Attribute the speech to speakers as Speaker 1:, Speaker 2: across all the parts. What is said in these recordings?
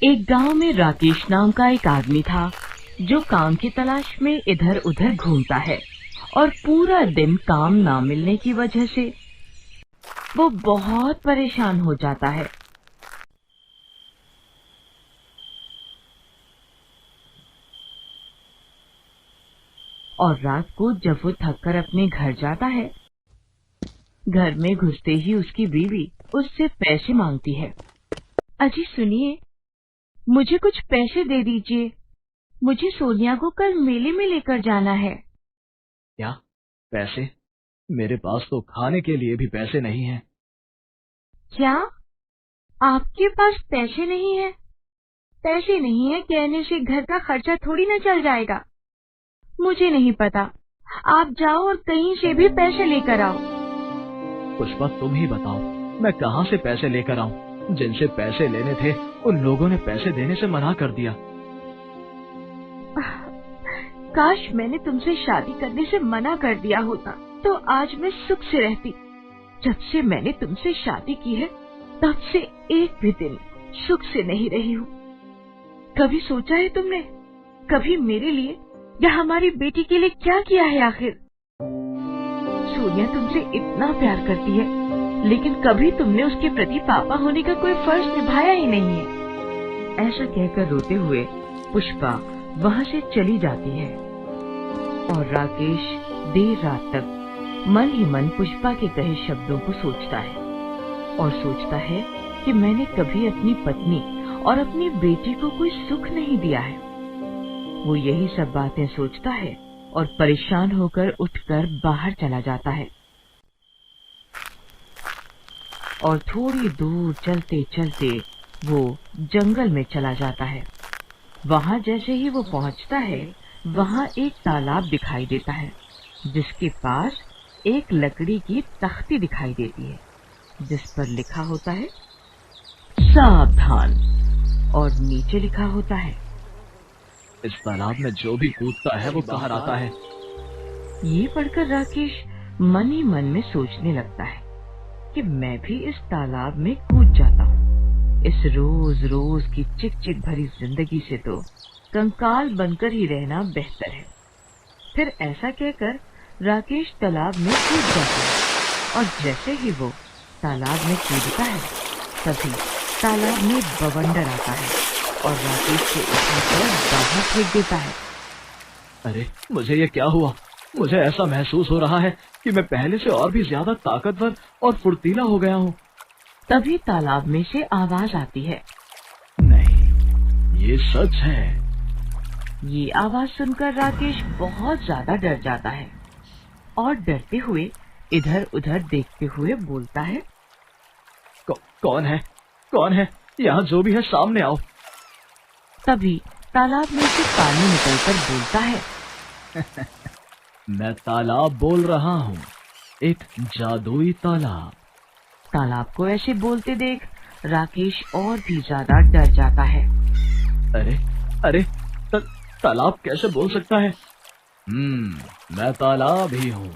Speaker 1: एक गांव में राकेश नाम का एक आदमी था जो काम की तलाश में इधर उधर घूमता है और पूरा दिन काम ना मिलने की वजह से वो बहुत परेशान हो जाता है। और रात को जब वो थककर अपने घर जाता है, घर में घुसते ही उसकी बीवी उससे पैसे मांगती है। अजी सुनिए, मुझे कुछ पैसे दे दीजिए, मुझे सोनिया को कल मेले में लेकर जाना है।
Speaker 2: क्या पैसे? मेरे पास तो खाने के लिए भी पैसे नहीं हैं।
Speaker 1: क्या आपके पास पैसे नहीं है? पैसे नहीं है कहने से घर का खर्चा थोड़ी ना चल जाएगा। मुझे नहीं पता, आप जाओ और कहीं से भी पैसे लेकर आओ।
Speaker 2: पुष्पा तुम ही बताओ, मैं कहाँ से पैसे लेकर आऊं? जिनसे पैसे लेने थे उन लोगों ने पैसे देने से मना कर दिया।
Speaker 1: काश मैंने तुमसे शादी करने से मना कर दिया होता तो आज मैं सुख से रहती। जब से मैंने तुमसे शादी की है तब से एक भी दिन सुख से नहीं रही हूँ। कभी सोचा है तुमने, कभी मेरे लिए या हमारी बेटी के लिए क्या किया है? आखिर सोनिया तुमसे इतना प्यार करती है, लेकिन कभी तुमने उसके प्रति पापा होने का कोई फर्ज निभाया ही नहीं है। ऐसा कहकर रोते हुए पुष्पा वहाँ से चली जाती है और राकेश देर रात तक मन ही मन पुष्पा के कहे शब्दों को सोचता है और सोचता है कि मैंने कभी अपनी पत्नी और अपनी बेटी को कोई सुख नहीं दिया है। वो यही सब बातें सोचता है और परेशान होकर उठकर बाहर चला जाता है और थोड़ी दूर चलते चलते वो जंगल में चला जाता है। वहाँ जैसे ही वो पहुँचता है, वहाँ एक तालाब दिखाई देता है जिसके पास एक लकड़ी की तख्ती दिखाई देती है जिस पर लिखा होता है सावधान, और नीचे लिखा होता है
Speaker 2: इस तालाब में जो भी कूदता है वो बाहर आता है।
Speaker 1: ये पढ़कर राकेश मन ही मन में सोचने लगता है कि मैं भी इस तालाब में कूद जाता हूँ। इस रोज रोज की चिक चिक भरी जिंदगी से तो कंकाल बनकर ही रहना बेहतर है। फिर ऐसा कहकर राकेश तालाब में कूद जाता है और जैसे ही वो तालाब में कूदता है तभी तालाब में बवंडर आता है और राकेश को उठाकर बाहर फेंक देता है।
Speaker 2: अरे मुझे ये क्या हुआ? मुझे ऐसा महसूस हो रहा है कि मैं पहले से और भी ज्यादा ताकतवर और फुर्तीला हो गया हूँ।
Speaker 1: तभी तालाब में से आवाज आती है,
Speaker 2: नहीं, ये सच है।
Speaker 1: ये आवाज सुनकर राकेश बहुत ज्यादा डर जाता है और डरते हुए इधर उधर देखते हुए बोलता है,
Speaker 2: कौन है? कौन है? यहाँ जो भी है सामने आओ।
Speaker 1: तभी तालाब में से पानी निकलकर बोलता है,
Speaker 2: मैं तालाब बोल रहा हूँ, एक जादुई तालाब।
Speaker 1: तालाब को ऐसे बोलते देख राकेश और भी ज्यादा डर जाता है।
Speaker 2: अरे तालाब कैसे बोल सकता है? मैं तालाब ही हूँ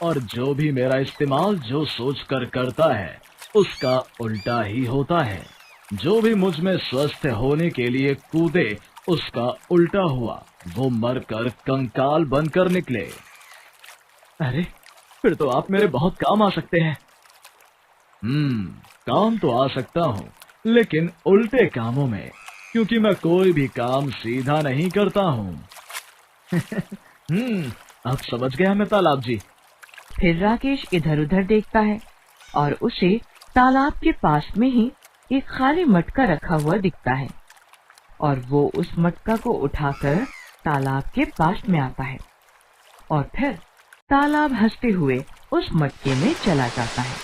Speaker 2: और जो भी मेरा इस्तेमाल जो सोच कर करता है उसका उल्टा ही होता है। जो भी मुझ में स्वस्थ होने के लिए कूदे उसका उल्टा हुआ, वो मरकर कंकाल बनकर निकले। अरे फिर तो आप मेरे बहुत काम आ सकते हैं। काम तो आ सकता हूँ, लेकिन उल्टे कामों में, क्योंकि मैं कोई भी काम सीधा नहीं करता हूँ। अब समझ गया मैं तालाब जी।
Speaker 1: फिर राकेश इधर उधर देखता है और उसे तालाब के पास में ही एक खाली मटका रखा हुआ दिखता है और वो उस मटका को उठाकर तालाब के पास में आता है और फिर तालाब हंसते हुए उस मटके में चला जाता है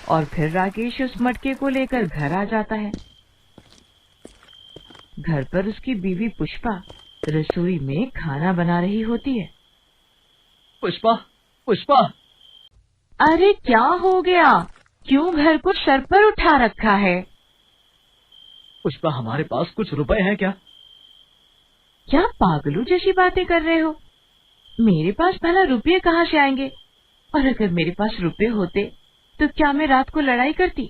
Speaker 1: और फिर राकेश उस मटके को लेकर घर आ जाता है। घर पर उसकी बीवी पुष्पा रसोई में खाना बना रही होती है।
Speaker 2: पुष्पा,
Speaker 1: अरे क्या हो गया? क्यों घर को सर पर उठा रखा है?
Speaker 2: पुष्पा, हमारे पास कुछ रुपए हैं क्या?
Speaker 1: क्या पागलों जैसी बातें कर रहे हो? मेरे पास भला रुपये कहाँ से आएंगे? और अगर मेरे पास रुपये होते तो क्या मैं रात को लड़ाई करती?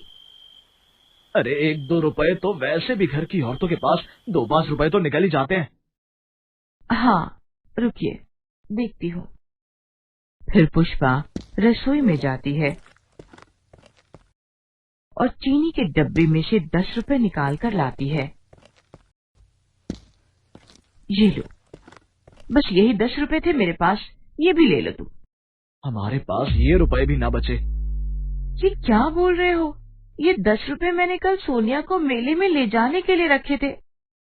Speaker 2: अरे 1-2 रुपए तो वैसे भी घर की औरतों के पास 2-5 रुपए तो निकल ही जाते हैं।
Speaker 1: हाँ, रुकिए, देखती हूँ। फिर पुष्पा रसोई में जाती है और चीनी के डब्बे में से 10 रुपए निकाल कर लाती है। ये लो, बस यही 10 रुपए थे मेरे पास, ये भी ले लो तुम।
Speaker 2: हमारे पास ये रुपए भी ना बचे।
Speaker 1: ये क्या बोल रहे हो? ये 10 रुपए मैंने कल सोनिया को मेले में ले जाने के लिए रखे थे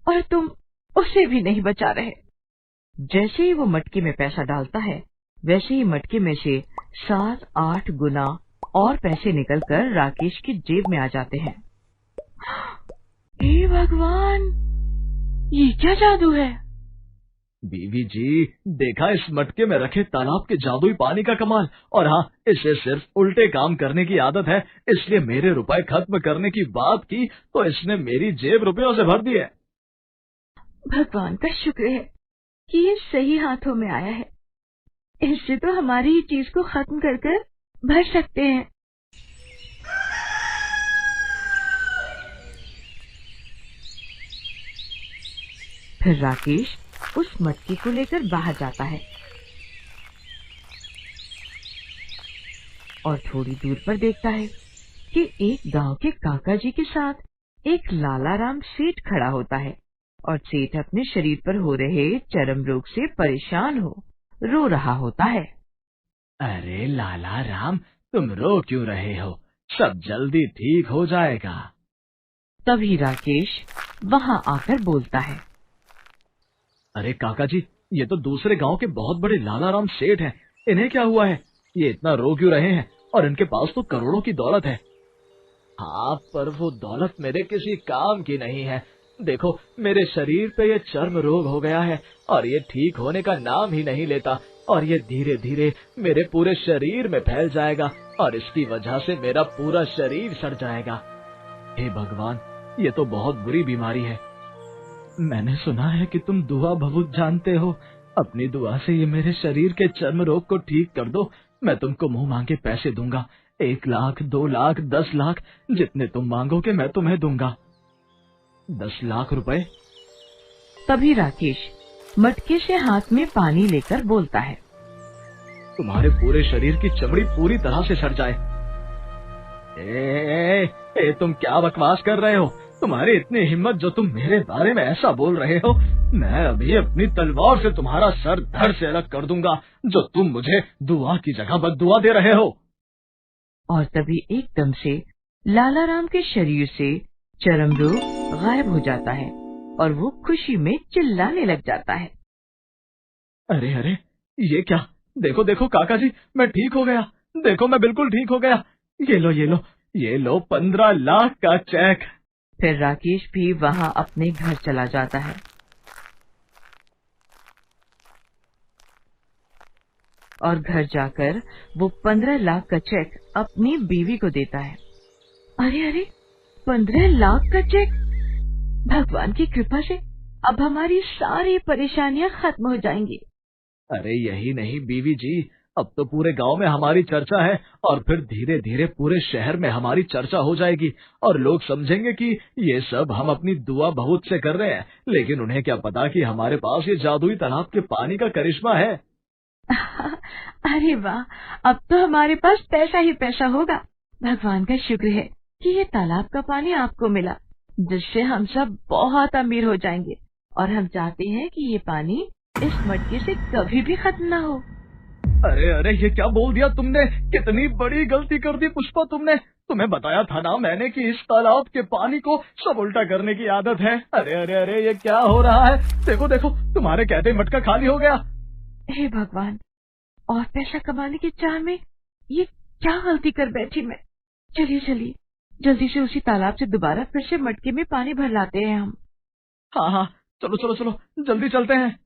Speaker 1: और तुम उसे भी नहीं बचा रहे। जैसे ही वो मटके में पैसा डालता है, वैसे ही मटके में से 7-8 गुना और पैसे निकलकर राकेश की जेब में आ जाते हैं। हे भगवान, ये क्या जादू है?
Speaker 2: बीवी जी, देखा इस मटके में रखे तालाब के जादुई पानी का कमाल। और हाँ, इसे सिर्फ उल्टे काम करने की आदत है, इसलिए मेरे रुपए खत्म करने की बात की तो इसने मेरी जेब रुपयों से भर दी है।
Speaker 1: भगवान का शुक्र है कि ये सही हाथों में आया है। इससे तो हमारी ही चीज को खत्म कर कर भर सकते हैं। फिर राकेश उस मटके को लेकर बाहर जाता है और थोड़ी दूर पर देखता है कि एक गांव के काका जी के साथ एक लालाराम सेठ खड़ा होता है और सेठ अपने शरीर पर हो रहे चर्म रोग से परेशान हो रो रहा होता है।
Speaker 2: अरे लाला राम, तुम रो क्यों रहे हो? सब जल्दी ठीक हो जाएगा।
Speaker 1: तभी राकेश वहां आकर बोलता है।
Speaker 2: अरे काका जी, ये तो दूसरे गांव के बहुत बड़े लाला राम सेठ हैं। इन्हें क्या हुआ है? ये इतना रो क्यों रहे हैं? और इनके पास तो करोड़ों की दौलत है। हाँ, पर वो दौलत मेरे किसी काम की नहीं है। देखो, मेरे शरीर पे ये चर्म रोग हो गया है और ये ठीक होने का नाम ही नहीं लेता, और ये धीरे धीरे मेरे पूरे शरीर में फैल जाएगा और इसकी वजह से मेरा पूरा शरीर सड़ जाएगा। हे भगवान, ये तो बहुत बुरी बीमारी है। मैंने सुना है कि तुम दुआ बहुत जानते हो। अपनी दुआ से ये मेरे शरीर के चर्म रोग को ठीक कर दो। मैं तुमको मुंह मांगे पैसे दूंगा। 1 लाख, 2 लाख, 10 लाख, जितने तुम मांगोगे मैं तुम्हें दूंगा। 10 लाख रुपए।
Speaker 1: तभी राकेश मटके से हाथ में पानी लेकर बोलता है।
Speaker 2: तुम्हारे पूरे शरीर की चमड़ी पूरी तरह से सड़ जाए। तुम क्या बकवास कर रहे हो? तुम्हारी इतनी हिम्मत जो तुम मेरे बारे में ऐसा बोल रहे हो? मैं अभी अपनी तलवार से तुम्हारा सर धड़ से अलग कर दूंगा, जो तुम मुझे दुआ की जगह बद्दुआ दे रहे हो।
Speaker 1: और तभी एकदम से लालाराम के शरीर से चर्म रोग गायब हो जाता है और वो खुशी में चिल्लाने लग जाता है।
Speaker 2: अरे अरे, ये क्या? देखो देखो काका जी, मैं ठीक हो गया। देखो, मैं बिल्कुल ठीक हो गया। ये लो ये लो, ये लो 15 लाख का चेक।
Speaker 1: फिर राकेश भी वहां अपने घर चला जाता है और घर जाकर वो 15 लाख का चेक अपनी बीवी को देता है। अरे अरे, 15 लाख का चेक! भगवान की कृपा से अब हमारी सारी परेशानियां खत्म हो जाएंगी।
Speaker 2: अरे यही नहीं बीवी जी, अब तो पूरे गांव में हमारी चर्चा है और फिर धीरे धीरे पूरे शहर में हमारी चर्चा हो जाएगी और लोग समझेंगे कि ये सब हम अपनी दुआ बहुत से कर रहे हैं, लेकिन उन्हें क्या पता कि हमारे पास ये जादुई तालाब के पानी का करिश्मा है।
Speaker 1: अरे वाह, अब तो हमारे पास पैसा ही पैसा होगा। भगवान का शुक्र है कि ये तालाब का पानी आपको मिला, जिससे हम सब बहुत अमीर हो जाएंगे और हम चाहते हैं कि ये पानी इस मटके से कभी भी खत्म ना हो।
Speaker 2: अरे अरे, ये क्या बोल दिया तुमने? कितनी बड़ी गलती कर दी पुष्पा तुमने। तुम्हें बताया था ना मैंने कि इस तालाब के पानी को सब उल्टा करने की आदत है। अरे अरे अरे, ये क्या हो रहा है? देखो देखो, तुम्हारे कहते ही मटका खाली हो गया।
Speaker 1: हे भगवान, और पैसा कमाने की चाह में ये क्या गलती कर बैठी मैं। चलिए चलिए, जल्दी से उसी तालाब से दोबारा फिर से मटके में पानी भर लाते हैं हम।
Speaker 2: हाँ हाँ, चलो चलो चलो, जल्दी चलते हैं।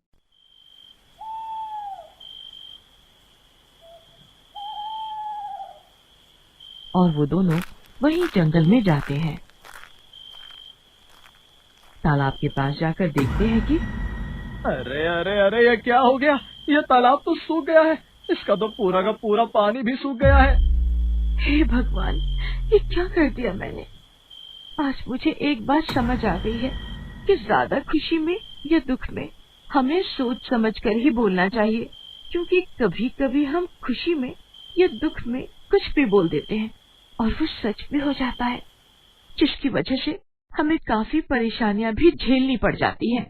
Speaker 1: और वो दोनों वहीं जंगल में जाते हैं। तालाब के पास जाकर देखते हैं कि
Speaker 2: अरे अरे अरे, ये क्या हो गया? ये तालाब तो सूख गया है। इसका तो पूरा का पूरा पानी भी सूख गया है।
Speaker 1: हे भगवान, ये क्या कर दिया मैंने? आज मुझे एक बात समझ आ गई है कि ज्यादा खुशी में या दुख में हमें सोच समझ कर ही बोलना चाहिए, क्योंकि कभी कभी हम खुशी में या दुख में कुछ भी बोल देते हैं और वो सच भी हो जाता है, जिसकी वजह से हमें काफी परेशानियां भी झेलनी पड़ जाती हैं।